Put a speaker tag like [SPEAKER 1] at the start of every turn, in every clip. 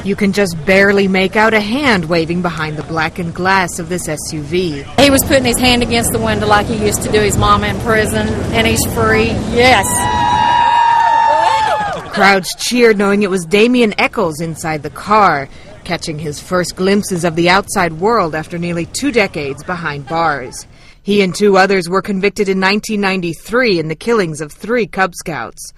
[SPEAKER 1] You can just barely make out a hand waving behind the blackened glass of this SUV.
[SPEAKER 2] He was putting his hand against the window like he used to do his mama in prison, and he's free. Yes.
[SPEAKER 1] Crowds cheered knowing it was Damien Eccles inside the car, catching his first glimpses of the outside world after nearly 2 decades behind bars. He and 2 others were convicted in 1993 in the killings of 3 Cub Scouts.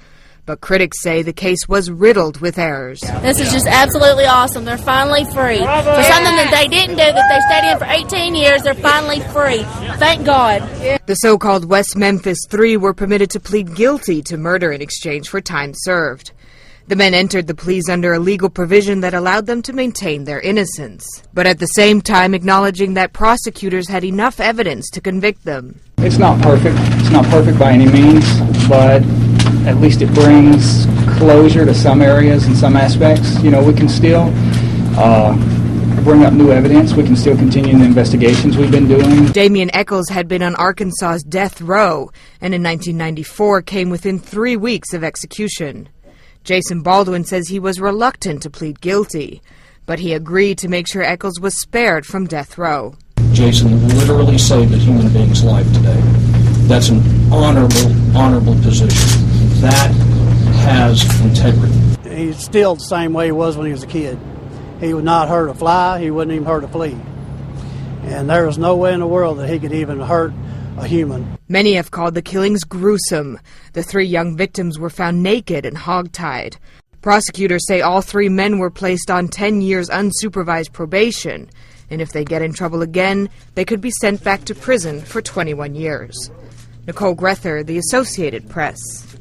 [SPEAKER 1] But critics say the case was riddled with errors.
[SPEAKER 2] This is just absolutely awesome. They're finally free. For something that they didn't do, that they stayed in for 18 years, they're finally free. Thank God.
[SPEAKER 1] The so-called West Memphis 3 were permitted to plead guilty to murder in exchange for time served. The men entered the pleas under a legal provision that allowed them to maintain their innocence, but at the same time acknowledging that prosecutors had enough evidence to convict them.
[SPEAKER 3] It's not perfect. It's not perfect by any means, but at least it brings closure to some areas and some aspects. You know, we can still bring up new evidence. We can still continue the investigations we've been doing.
[SPEAKER 1] Damien Eccles had been on Arkansas's death row, and in 1994 came within 3 weeks of execution. Jason Baldwin says he was reluctant to plead guilty, but he agreed to make sure Eccles was spared from death row.
[SPEAKER 4] Jason literally saved a human being's life today. That's an honorable position. That has integrity.
[SPEAKER 5] He's still the same way he was when he was a kid. He would not hurt a fly, he wouldn't even hurt a flea. And there was no way in the world that he could even hurt a human.
[SPEAKER 1] Many have called the killings gruesome. The 3 young victims were found naked and hogtied. Prosecutors say all 3 men were placed on 10 years unsupervised probation, and if they get in trouble again, they could be sent back to prison for 21 years. Nicole Grether, The Associated Press.